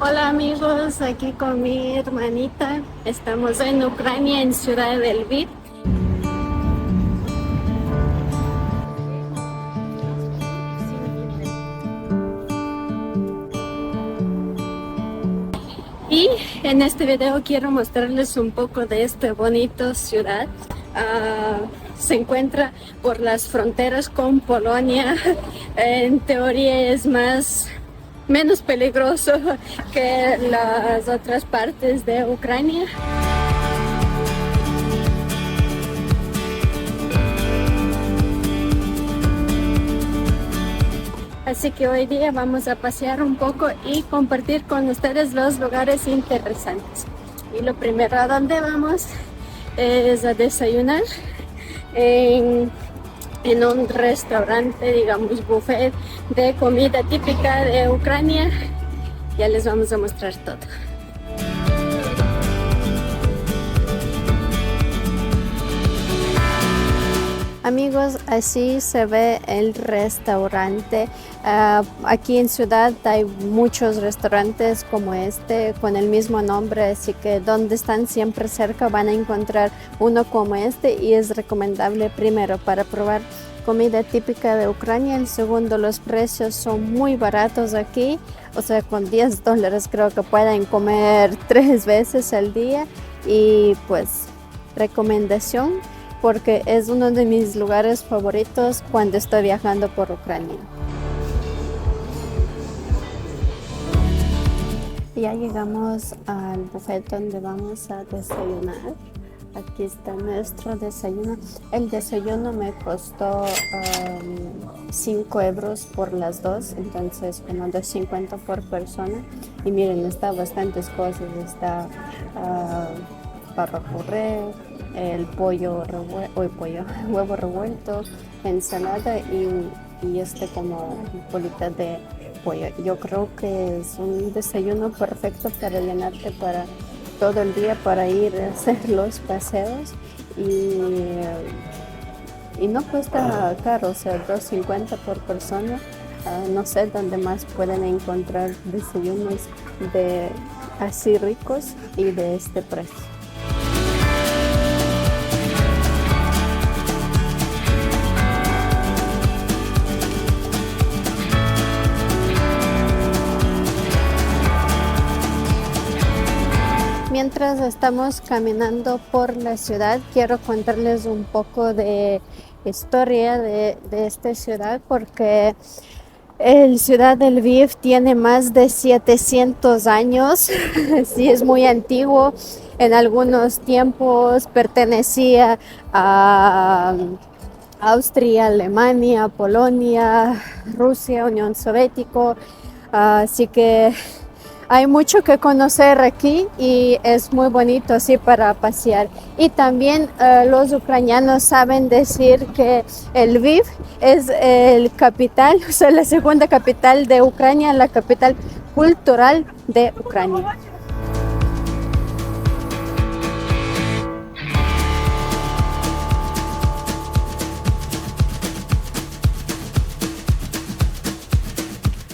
Hola amigos, aquí con mi hermanita. Estamos en Ucrania, en Ciudad del Lviv. Y en este video quiero mostrarles un poco de esta bonita ciudad. Ah, Se encuentra por las fronteras con Polonia. En teoría es menos peligroso que las otras partes de Ucrania. Así que hoy día vamos a pasear un poco y compartir con ustedes los lugares interesantes. Y lo primero a donde vamos es a desayunar en, en un restaurante, digamos buffet de comida típica de Ucrania. Ya les vamos a mostrar todo. Amigos, así se ve el restaurante. Aquí en Ciudad hay muchos restaurantes como este con el mismo nombre, así que donde están siempre cerca van a encontrar uno como este y es recomendable primero para probar comida típica de Ucrania. El segundo, los precios son muy baratos aquí, o sea, con $10 creo que pueden comer 3 veces al día y pues recomendación porque es uno de mis lugares favoritos cuando estoy viajando por Ucrania. Ya llegamos al buffet donde vamos a desayunar. Aquí está nuestro desayuno. El desayuno me costó 5 euros por las dos, entonces como 2,50 por persona. Y miren, está bastantes cosas. Está papa puré, el huevo revuelto, ensalada y este como bolita de pollo. Yo creo que es un desayuno perfecto para llenarte para todo el día, para ir a hacer los paseos y no cuesta caro, o sea, 2,50 por persona. No sé dónde más pueden encontrar desayunos de así ricos y de este precio. Mientras estamos caminando por la ciudad, quiero contarles un poco de historia de esta ciudad porque el Ciudad del Lviv tiene más de 700 años, sí es muy antiguo. En algunos tiempos pertenecía a Austria, Alemania, Polonia, Rusia, Unión Soviética, así que hay mucho que conocer aquí y es muy bonito así para pasear. Y también los ucranianos saben decir que el Lviv es el capital, o sea, la segunda capital de Ucrania, la capital cultural de Ucrania.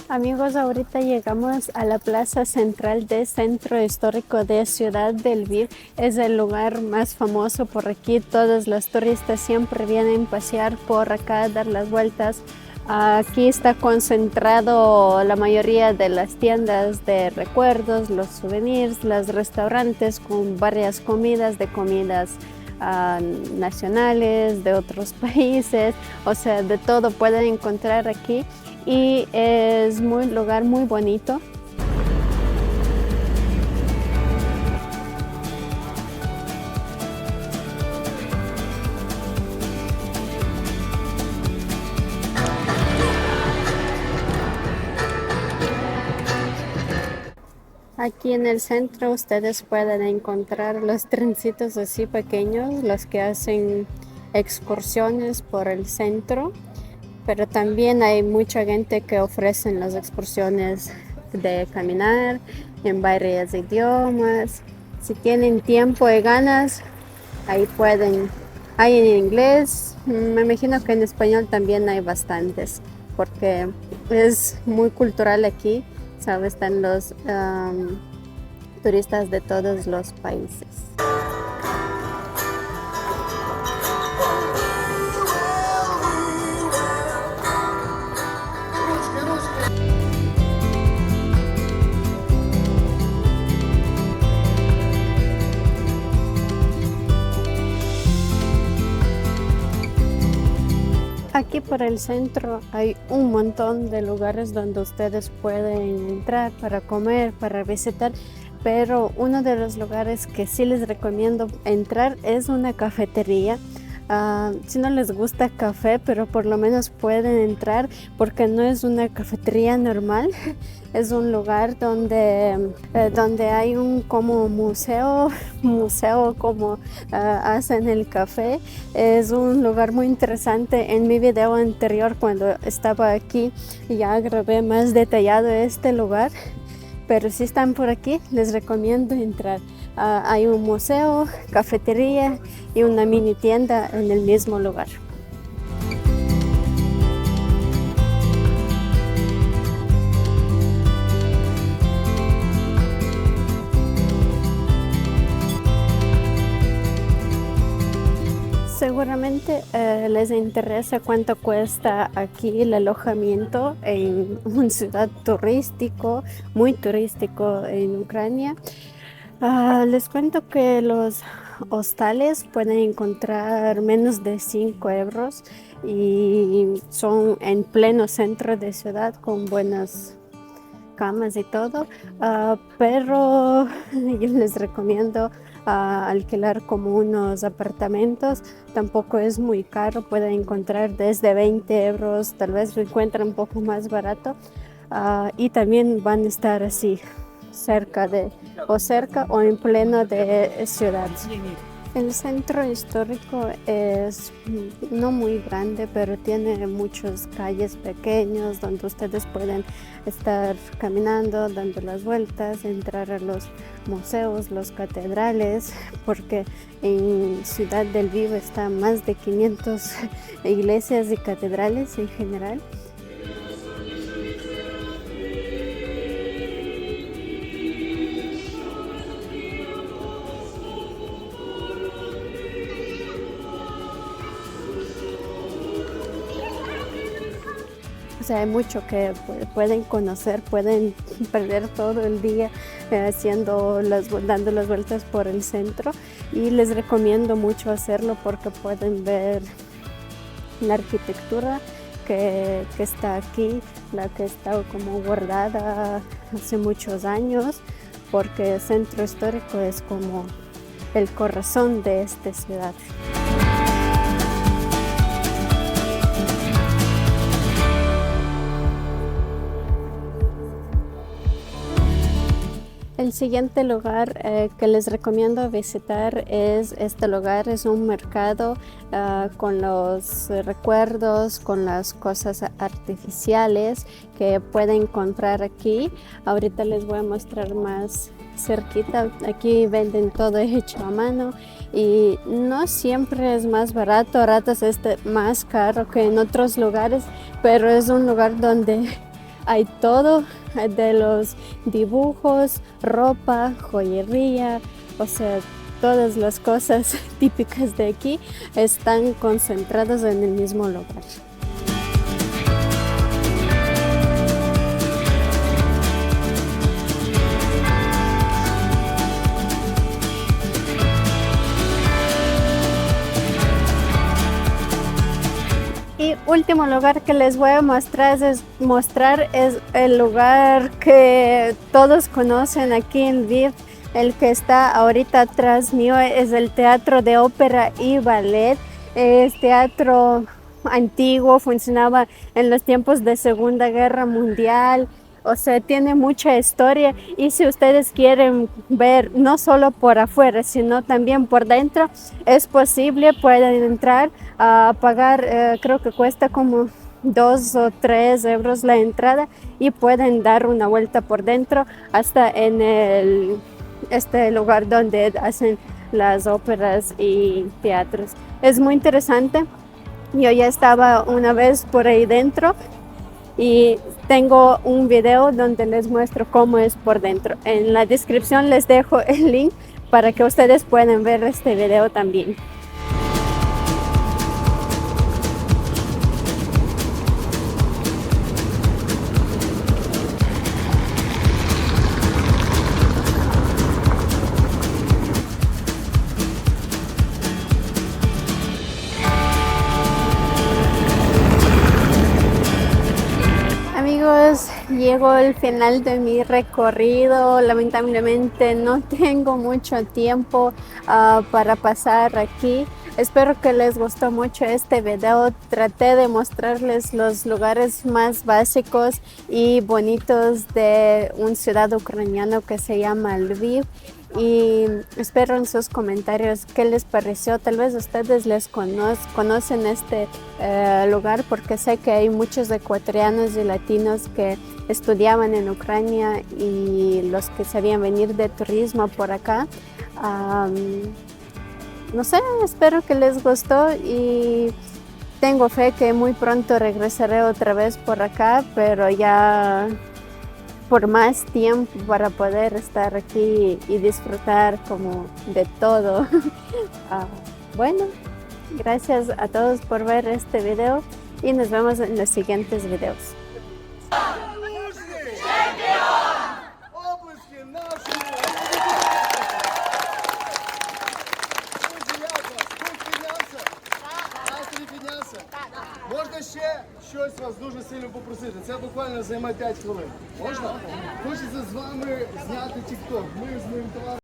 Amigos, ahorita llegamos a la plaza central del centro histórico de Ciudad del Lviv. Es el lugar más famoso por aquí. Todos los turistas siempre vienen a pasear por acá, dar las vueltas. Aquí está concentrado la mayoría de las tiendas de recuerdos, los souvenirs, los restaurantes con varias comidas, nacionales, de otros países, o sea, de todo pueden encontrar aquí y es un lugar muy bonito. Aquí en el centro ustedes pueden encontrar los trencitos así pequeños, los que hacen excursiones por el centro, pero también hay mucha gente que ofrecen las excursiones de caminar en varios idiomas. Si tienen tiempo y ganas, ahí pueden. Hay en inglés, me imagino que en español también hay bastantes, porque es muy cultural aquí. ¿sabes? Están los turistas de todos los países. Aquí por el centro hay un montón de lugares donde ustedes pueden entrar para comer, para visitar, pero uno de los lugares que sí les recomiendo entrar es una cafetería. Si no les gusta café, pero por lo menos pueden entrar porque no es una cafetería normal. Es un lugar donde hay un como museo como hacen el café. Es un lugar muy interesante. En mi video anterior, cuando estaba aquí, ya grabé más detallado este lugar. Pero si están por aquí, les recomiendo entrar. Hay un museo, cafetería y una mini tienda en el mismo lugar. Seguramente les interesa cuánto cuesta aquí el alojamiento en una ciudad muy turístico en Ucrania. Les cuento que los hostales pueden encontrar menos de 5 euros y son en pleno centro de ciudad con buenas camas y todo, pero yo les recomiendo alquilar como unos apartamentos. Tampoco es muy caro, pueden encontrar desde 20 euros, tal vez lo encuentran un poco más barato, y también van a estar así cerca o en pleno de ciudad. El centro histórico es no muy grande, pero tiene muchas calles pequeñas donde ustedes pueden estar caminando, dando las vueltas, entrar a los museos, los catedrales, porque en Ciudad del Lviv están más de 500 iglesias y catedrales en general. O sea, hay mucho que pueden conocer, pueden perder todo el día dando las vueltas por el centro, y les recomiendo mucho hacerlo porque pueden ver la arquitectura que está aquí, la que está como guardada hace muchos años, porque el centro histórico es como el corazón de esta ciudad. El siguiente lugar que les recomiendo visitar es este lugar. Es un mercado con los recuerdos, con las cosas artificiales que pueden encontrar aquí. Ahorita les voy a mostrar más cerquita. Aquí venden todo hecho a mano y no siempre es más barato. A ratos es más caro que en otros lugares, pero es un lugar donde hay todo, de los dibujos, ropa, joyería, o sea, todas las cosas típicas de aquí están concentradas en el mismo lugar. Y último lugar que les voy a mostrar es el lugar que todos conocen aquí en Lviv, el que está ahorita atrás mío, es el Teatro de Ópera y Ballet. Es teatro antiguo, funcionaba en los tiempos de Segunda Guerra Mundial. O sea, tiene mucha historia, y si ustedes quieren ver no solo por afuera, sino también por dentro, es posible, pueden entrar a pagar, creo que cuesta como 2 o 3 euros la entrada, y pueden dar una vuelta por dentro hasta en este lugar donde hacen las óperas y teatros. Es muy interesante. Yo ya estaba una vez por ahí dentro y tengo un video donde les muestro cómo es por dentro. En la descripción les dejo el link para que ustedes puedan ver este video también. Amigos, llegó el final de mi recorrido. Lamentablemente no tengo mucho tiempo para pasar aquí. Espero que les gustó mucho este video. Traté de mostrarles los lugares más básicos y bonitos de una ciudad ucraniana que se llama Lviv. Y espero en sus comentarios qué les pareció. Tal vez ustedes conocen este lugar, porque sé que hay muchos ecuatorianos y latinos que estudiaban en Ucrania y los que sabían venir de turismo por acá. No sé, espero que les gustó y tengo fe que muy pronto regresaré otra vez por acá, pero ya por más tiempo para poder estar aquí y disfrutar como de todo. Bueno, gracias a todos por ver este video y nos vemos en los siguientes videos. Можна ще щось вас дуже сильно попросити? Це буквально займе 5 хвилин. Можна? Хочеться з вами зняти TikTok. Ми з моїм товаришем